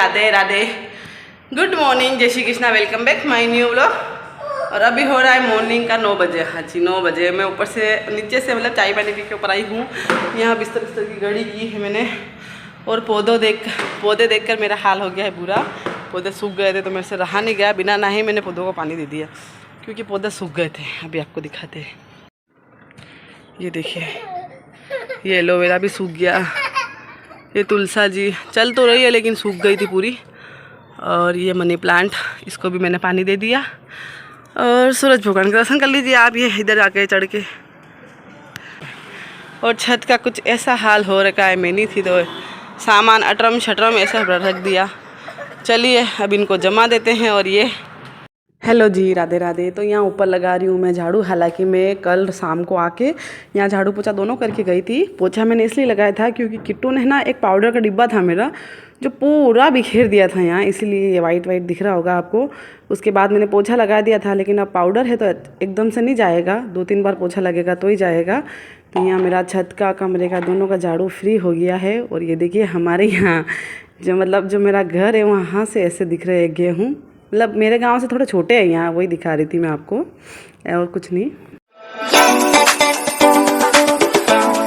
Radhe Radhe, good morning, जय Shri Krishna, welcome back my new vlog. और अभी हो रहा है मॉर्निंग का 9 बजे। हाँ जी 9 बजे। मैं ऊपर से नीचे से मतलब चाय पानी पी के ऊपर आई हूँ। यहाँ बिस्तर की घड़ी की है मैंने। और पौधे देखकर मेरा हाल हो गया है बुरा। पौधे सूख गए थे तो मेरे से रहा नहीं गया, बिना नहाए मैंने पौधों को पानी दे दिया क्योंकि पौधे सूख गए थे। अभी आपको दिखाते हैं, ये देखिए, ये एलोवेरा भी सूख गया। ये तुलसा जी चल तो रही है लेकिन सूख गई थी पूरी। और ये मनी प्लांट, इसको भी मैंने पानी दे दिया। और सूरज भगवान का दर्शन कर लीजिए आप, ये इधर आके चढ़ के। और छत का कुछ ऐसा हाल हो रखा है, मैं नहीं थी तो सामान अटरम शटरम ऐसा रख दिया। चलिए अब इनको जमा देते हैं। और ये हेलो जी, राधे राधे। तो यहाँ ऊपर लगा रही हूँ मैं झाड़ू। हालांकि मैं कल शाम को आके यहाँ झाड़ू पोछा दोनों करके गई थी। पोछा मैंने इसलिए लगाया था क्योंकि किट्टू ने ना एक पाउडर का डिब्बा था मेरा जो पूरा बिखेर दिया था यहाँ, इसीलिए ये वाइट दिख रहा होगा आपको। उसके बाद मैंने पोछा लगा दिया था, लेकिन अब पाउडर है तो एकदम से नहीं जाएगा, 2-3 बार पोछा लगेगा तो ही जाएगा। तो यहाँ मेरा छत का कमरे का दोनों का झाड़ू फ्री हो गया है। और ये देखिए हमारे यहाँ जो मेरा घर है वहाँ से ऐसे दिख रहे हैं गेहूँ। मतलब मेरे गांव से थोड़ा छोटे हैं यहाँ, वही दिखा रही थी मैं आपको, और कुछ नहीं।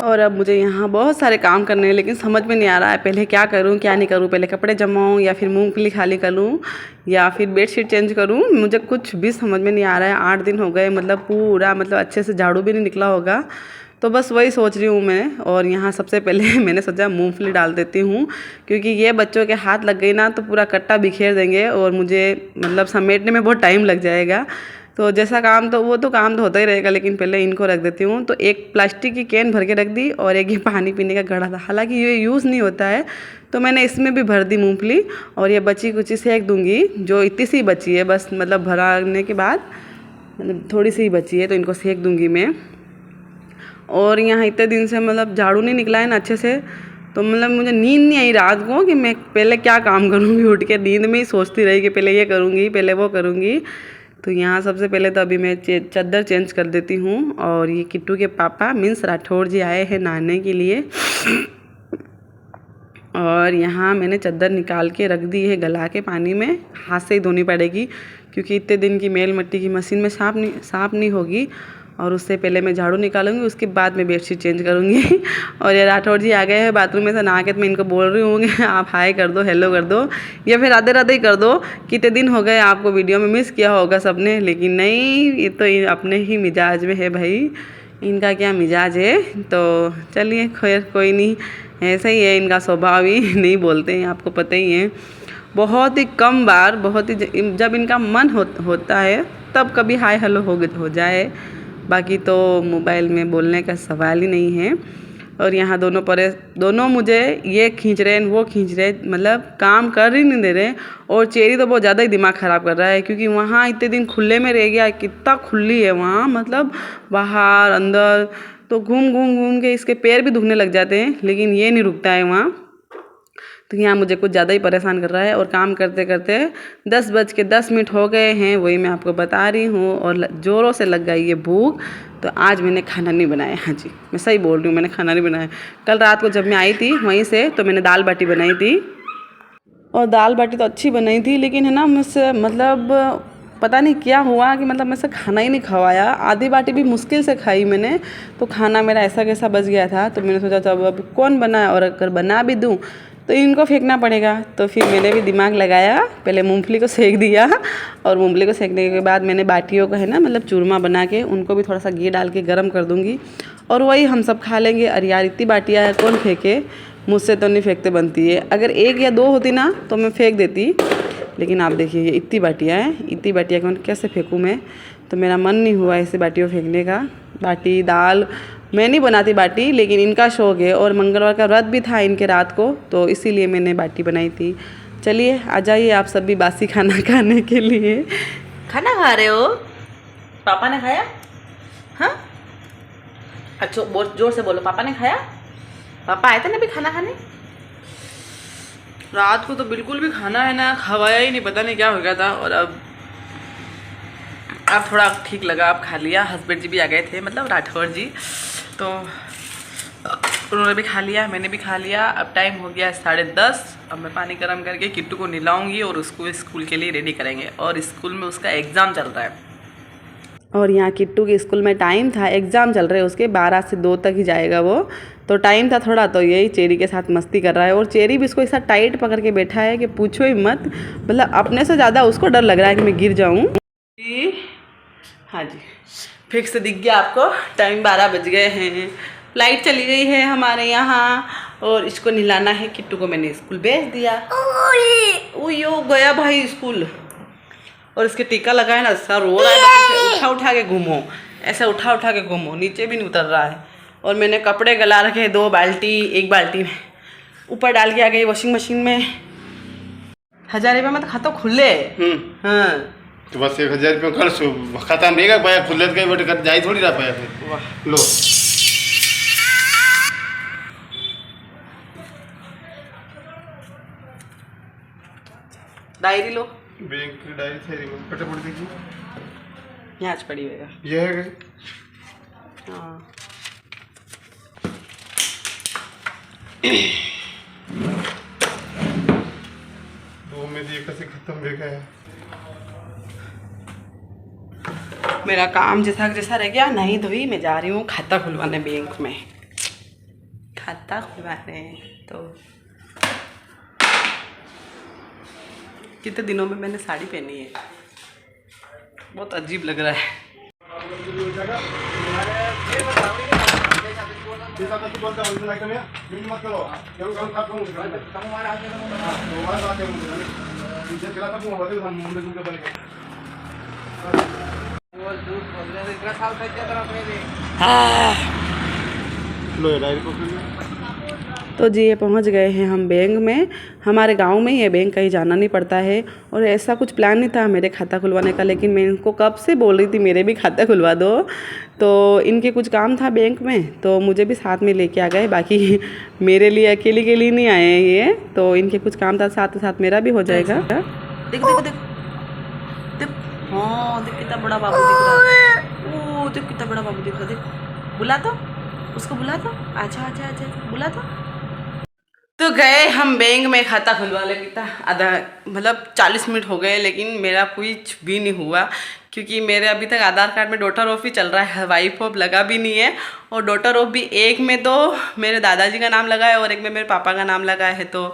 और अब मुझे यहाँ बहुत सारे काम करने हैं, लेकिन समझ में नहीं आ रहा है पहले क्या करूँ क्या नहीं करूँ। पहले कपड़े जमाऊँ या फिर मूंगफली खाली करूँ या फिर बेडशीट चेंज करूँ, मुझे कुछ भी समझ में नहीं आ रहा है। 8 दिन हो गए, मतलब पूरा मतलब अच्छे से झाड़ू भी नहीं निकला होगा। तो बस वही सोच रही हूँ मैं। और यहाँ सबसे पहले मैंने सोचा मूंगफली डाल देती हूँ, क्योंकि ये बच्चों के हाथ लग गई ना तो पूरा कट्टा बिखेर देंगे और मुझे मतलब समेटने में बहुत टाइम लग जाएगा। तो जैसा काम तो वो तो काम तो होता ही रहेगा, लेकिन पहले इनको रख देती हूँ। तो एक प्लास्टिक की कैन भर के रख दी और एक ये पानी पीने का घड़ा था। हालांकि ये यूज़ नहीं होता है तो मैंने इसमें भी भर दी मूँगफली। और ये बची कुची सेक दूँगी, जो इतनी सी बची है बस, मतलब भराने के बाद मतलब थोड़ी सी ही बची है तो इनको सेक दूँगी मैं। और यहाँ इतने दिन से मतलब झाड़ू नहीं निकला है ना अच्छे से, तो मतलब मुझे नींद नहीं आई रात को कि मैं पहले क्या काम करूँगी। उठ के नींद में ही सोचती रही कि पहले ये करूँगी पहले वो करूँगी। तो यहाँ सबसे पहले तो अभी मैं चादर चेंज कर देती हूँ। और ये किट्टू के पापा मीन्स राठौड़ जी आए हैं नहाने के लिए। और यहाँ मैंने चादर निकाल के रख दी है गला के पानी में, हाथ से ही धोनी पड़ेगी क्योंकि इतने दिन की मेल मट्टी की मशीन में साफ नहीं होगी। और उससे पहले मैं झाड़ू निकालूंगी, उसके बाद मैं बेडशीट चेंज करूँगी। और ये राठौड़ जी आ गए हैं बाथरूम में से नहा के, तो मैं इनको बोल रही हूँ आप हाय कर दो, हेलो कर दो या फिर राधे राधे ही कर दो। कितने दिन हो गए आपको वीडियो में मिस किया होगा सबने, लेकिन नहीं, ये तो अपने ही मिजाज में है भाई, इनका क्या मिजाज है। तो चलिए खैर कोई नहीं, ऐसा ही है इनका स्वभाव ही, नहीं बोलते हैं आपको पता ही है। बहुत ही कम बार, बहुत ही जब इनका मन होता है तब कभी हाय हेलो हो जाए, बाकी तो मोबाइल में बोलने का सवाल ही नहीं है। और यहाँ दोनों मुझे ये खींच रहे हैं वो खींच रहे, मतलब काम कर ही नहीं दे रहे। और चेरी तो बहुत ज़्यादा ही दिमाग ख़राब कर रहा है क्योंकि वहाँ इतने दिन खुले में रह गया, कितना खुली है वहाँ, मतलब बाहर अंदर तो घूम के इसके पैर भी दुखने लग जाते हैं, लेकिन ये नहीं रुकता है वहाँ। तो यहाँ मुझे कुछ ज़्यादा ही परेशान कर रहा है। और काम करते करते 10:10 हो गए हैं, वही मैं आपको बता रही हूँ। और ज़ोरों से लग गई ये भूख, तो आज मैंने खाना नहीं बनाया। हाँ जी मैं सही बोल रही हूँ, मैंने खाना नहीं बनाया। कल रात को जब मैं आई थी वहीं से तो मैंने दाल बाटी बनाई थी, और दाल बाटी तो अच्छी बनाई थी, लेकिन है ना मुझसे मतलब पता नहीं क्या हुआ कि मतलब मैं से खाना ही नहीं खवाया। आधी बाटी भी मुश्किल से खाई मैंने, तो खाना मेरा ऐसा कैसा बच गया था। तो मैंने सोचा जब अब कौन बनाए, और अगर बना भी दूँ तो इनको फेंकना पड़ेगा। तो फिर मैंने भी दिमाग लगाया, पहले मूंगफली को सेक दिया। और मूंगफली को सेकने के बाद मैंने बाटियों को है ना मतलब चूरमा बना के उनको भी थोड़ा सा घी डाल के गर्म कर दूँगी, और वही हम सब खा लेंगे। अरे यार इतनी बाटियाँ है कौन फेंके, मुझसे तो नहीं फेंकते बनती है। अगर 1 या 2 होती ना तो मैं फेंक देती, लेकिन आप देखिए ये इतनी बाटियाँ हैं, इतनी बाटियाँ कौन कैसे फेंकूँ मैं। तो मेरा मन नहीं हुआ ऐसे बाटियों फेंकने का। बाटी दाल मैं नहीं बनाती बाटी, लेकिन इनका शौक़ है। और मंगलवार का व्रत भी था इनके रात को, तो इसीलिए मैंने बाटी बनाई थी। चलिए आ जाइए आप सब भी बासी खाना खाने के लिए। खाना खा रहे हो? पापा ने खाया? हाँ अच्छा बहुत जोर से बोलो, पापा ने खाया? पापा आए थे ना अभी खाना खाने? रात को तो बिल्कुल भी खाना है ना खवाया ही नहीं, पता नहीं क्या हो गया था। और अब थोड़ा ठीक लगा, अब खा लिया। हस्बैंड जी भी आ गए थे, मतलब राठौर जी, तो उन्होंने भी खा लिया, मैंने भी खा लिया। अब टाइम हो गया 10:30। अब मैं पानी गर्म करके किट्टू को नहलाऊंगी और उसको स्कूल के लिए रेडी करेंगे। और स्कूल में उसका एग्ज़ाम चल रहा है। और यहाँ किट्टू के स्कूल में टाइम था, एग्ज़ाम चल रहे हैं उसके, 12 से 2 तक ही जाएगा वो। तो टाइम था थोड़ा, तो यही चेरी के साथ मस्ती कर रहा है। और चेरी भी इसको ऐसा टाइट पकड़ के बैठा है कि पूछो ही मत। मतलब अपने से ज़्यादा उसको डर लग रहा है कि मैं गिर जाऊँ। जी हाँ जी, फिक्स से दिख गया आपको। टाइम 12 बज गए हैं, लाइट चली गई है हमारे यहाँ। और इसको नहलाना है। किट्टू को मैंने स्कूल भेज दिया। ओ गया भाई स्कूल। और इसके टीका लगाए ना, सर रो रहा है, उठा उठा के घूमो, ऐसा उठा उठा के घूमो, नीचे भी नहीं उतर रहा है। और मैंने कपड़े गला रखे 2 बाल्टी, 1 बाल्टी में ऊपर डाल के आ गई वॉशिंग मशीन में। 1000 रुपये में तो खाता खुले। हाँ तो बस 1000 रुपये कर खाता नहीं कर पाया, खुले तो कहीं बैठे कर जाई थोड़ी रह पाया फिर। लो डायरी लो, बैंक की डायरी थी कटे पड़ देखी, यहाँ पड़ी हुई है। ये है गई। हाँ दो में दी कैसे खत्म देखा है। मेरा काम जैसा जैसा रह गया, नहीं धोई, मैं जा रही हूँ खाता खुलवाने बैंक में। खाता खुलवाने तो कितने दिनों में मैंने साड़ी पहनी है, बहुत अजीब लग रहा है। तो जी ये पहुंच गए हैं हम बैंक में। हमारे गांव में ही है बैंक, कहीं जाना नहीं पड़ता है। और ऐसा कुछ प्लान नहीं था मेरे खाता खुलवाने का, लेकिन मैं इनको कब से बोल रही थी मेरे भी खाता खुलवा दो। तो इनके कुछ काम था बैंक में, तो मुझे भी साथ में लेके आ गए। बाकी मेरे लिए अकेले के लिए नहीं आए हैं ये, तो इनके कुछ काम था, साथ साथ मेरा भी हो जाएगा। देखो देखो देखो, हाँ देख कितना बड़ा बाबू दिख रहा है। ओ देख कितना बड़ा बाबू दिख रहा है। देख, बुला तो उसको, बुला तो, अच्छा अच्छा अच्छा, बुला तो गए हम बैंक में खाता खुलवा ले। कितना आधा मतलब 40 मिनट हो गए, लेकिन मेरा कुछ भी नहीं हुआ, क्योंकि मेरे अभी तक आधार कार्ड में डॉटर ऑफ ही चल रहा है, वाइफ ऑफ लगा भी नहीं है। और डॉटर ऑफ भी एक में तो मेरे दादाजी का नाम लगा है और एक में मेरे पापा का नाम लगा है। तो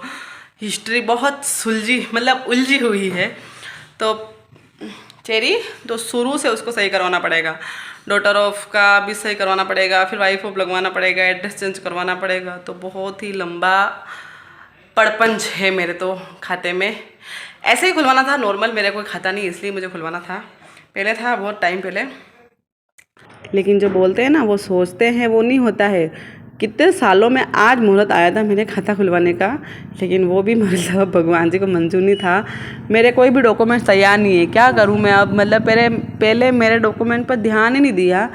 हिस्ट्री बहुत सुलझी, मतलब उलझी हुई है। तो चेरी तो शुरू से उसको सही करवाना पड़ेगा, डॉटर ऑफ का भी सही करवाना पड़ेगा, फिर वाइफ ऑफ लगवाना पड़ेगा, एड्रेस चेंज करवाना पड़ेगा। तो बहुत ही लंबा पड़पंच है मेरे तो खाते में। ऐसे ही खुलवाना था नॉर्मल, मेरा कोई खाता नहीं इसलिए मुझे खुलवाना था। पहले था बहुत टाइम पहले, लेकिन जो बोलते हैं ना वो सोचते हैं वो नहीं होता है। कितने सालों में आज मुहूर्त आया था मेरे खाता खुलवाने का, लेकिन वो भी मतलब भगवान जी को मंजूर नहीं था। मेरे कोई भी डॉक्यूमेंट्स तैयार नहीं है, क्या करूं मैं अब। मतलब पहले मेरे डॉक्यूमेंट पर ध्यान ही नहीं दिया,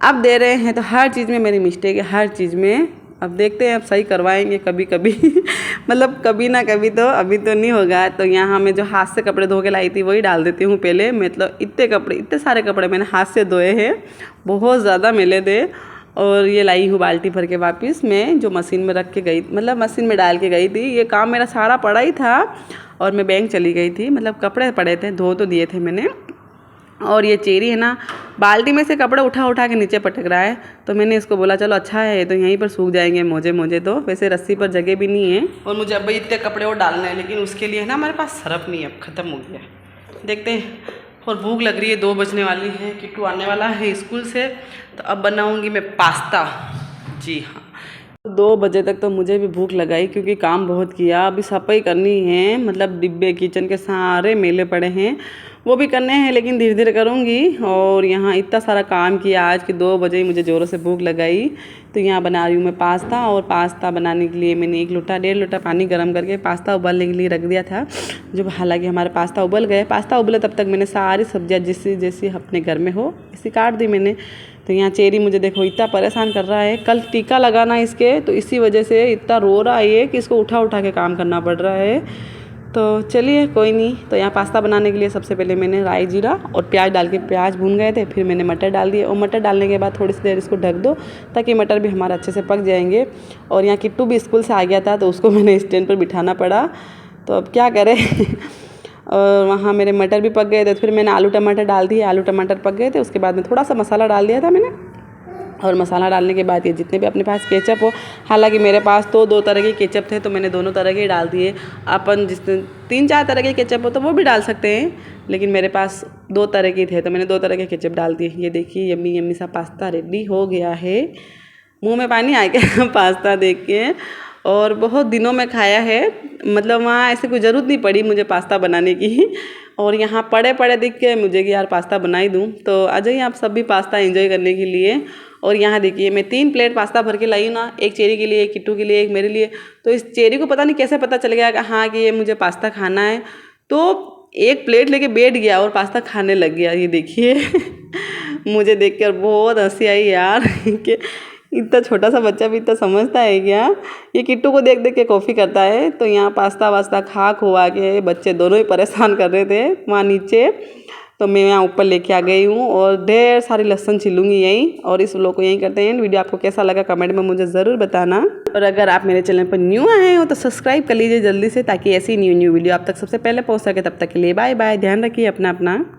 अब दे रहे हैं। तो हर चीज़ में मेरी मिस्टेक है, हर चीज़ में। अब देखते हैं, अब सही करवाएंगे कभी कभी मतलब कभी ना कभी, तो अभी तो नहीं होगा। तो यहाँ मैं जो हाथ से कपड़े धो के लाई थी वही डाल देती हूँ पहले। मतलब इतने सारे कपड़े मैंने हाथ से धोए हैं, बहुत ज़्यादा मैले थे। और ये लाई हूँ बाल्टी भर के वापस मैं, जो मशीन में रख के गई, मतलब मशीन में डाल के गई थी। ये काम मेरा सारा पड़ा ही था और मैं बैंक चली गई थी। मतलब कपड़े पड़े थे, धो तो दिए थे मैंने। और ये चेरी है ना, बाल्टी में से कपड़े उठा उठा के नीचे पटक रहा है। तो मैंने इसको बोला चलो अच्छा है, तो यहीं पर सूख जाएंगे मोजे। तो वैसे रस्सी पर जगह भी नहीं है। और मुझे अब इतने कपड़े और डालने हैं, लेकिन उसके लिए ना हमारे पास सरफ नहीं है, अब ख़त्म हो गया। देखते हैं। और भूख लग रही है, 2 बजने वाली है, किट्टू आने वाला है स्कूल से। तो अब बनाऊंगी मैं पास्ता। जी हाँ, 2 बजे तक तो मुझे भी भूख लगाई, क्योंकि काम बहुत किया। अभी सफाई करनी है, मतलब डिब्बे किचन के सारे मेले पड़े हैं, वो भी करने हैं, लेकिन धीरे धीरे करूँगी। और यहाँ इतना सारा काम किया आज कि 2 बजे ही मुझे ज़ोरों से भूख लगाई। तो यहाँ बना रही हूँ मैं पास्ता। और पास्ता बनाने के लिए मैंने 1 लोटा पानी गर्म करके पास्ता उबालने के लिए रख दिया था। जो हालांकि हमारे पास्ता उबल गए। पास्ता उबले तब तक मैंने सारी सब्जियाँ जैसी अपने घर में हो इसी काट दी मैंने। तो यहाँ चेरी मुझे देखो इतना परेशान कर रहा है, कल टीका लगाना इसके, तो इसी वजह से इतना रो रहा है ये कि इसको उठा उठा के काम करना पड़ रहा है। तो चलिए कोई नहीं। तो यहाँ पास्ता बनाने के लिए सबसे पहले मैंने राई जीरा और प्याज डाल के प्याज भून गए थे, फिर मैंने मटर डाल दिए और मटर डालने के बाद थोड़ी सी देर इसको ढक दो ताकि मटर भी हमारा अच्छे से पक जाएंगे। और यहाँ किट्टू भी स्कूल से आ गया था तो उसको मैंने स्टैंड पर बिठाना पड़ा, तो अब क्या करें और वहाँ मेरे मटर भी पक गए थे, फिर मैंने आलू टमाटर डाल दिए, आलू टमाटर पक गए थे। उसके बाद में थोड़ा सा मसाला डाल दिया था मैंने, और मसाला डालने के बाद ये जितने भी अपने पास केचप हो, हालांकि मेरे पास तो 2 तरह के केचप थे तो मैंने दोनों तरह के डाल दिए। अपन जिस 3-4 तरह के केचप हो तो वो भी डाल सकते हैं, लेकिन मेरे पास 2 तरह के थे तो मैंने 2 तरह के केचप डाल दिए। ये देखिए यम्मी यम्मी सा पास्ता रेडी हो गया है, मुंह में पानी आ गया पास्ता देख के। और बहुत दिनों में खाया है, मतलब वहाँ ऐसे कोई ज़रूरत नहीं पड़ी मुझे पास्ता बनाने की, और यहाँ पड़े पड़े दिख के मुझे कि यार पास्ता बना ही दूँ। तो आ जाइए आप सब भी पास्ता एंजॉय करने के लिए। और यहाँ देखिए मैं 3 प्लेट पास्ता भर के लाई हूँ ना, एक चेरी के लिए, एक किट्टू के लिए, एक मेरे लिए। तो इस चेरी को पता नहीं कैसे पता चल गया कि हाँ कि ये मुझे पास्ता खाना है, तो एक प्लेट लेके बैठ गया और पास्ता खाने लग गया। ये देखिए मुझे देखकर बहुत हंसी आई यार कि इतना छोटा सा बच्चा भी इतना समझता है क्या। ये किट्टू को देख देख के कॉफ़ी करता है। तो यहाँ पास्ता वास्ता खा खुआ के बच्चे दोनों ही परेशान कर रहे थे वहाँ नीचे, तो मैं यहाँ ऊपर लेके आ गई हूँ और ढेर सारी लहसुन छिलूँगी यहीं। और इस व्लॉग को यहीं करते हैं। वीडियो आपको कैसा लगा कमेंट में मुझे ज़रूर बताना, और अगर आप मेरे चैनल पर न्यू आए हो तो सब्सक्राइब कर लीजिए जल्दी से, ताकि ऐसी न्यू वीडियो आप तक सबसे पहले पहुँच सके। तब तक के लिए बाय बाय, ध्यान रखिए अपना।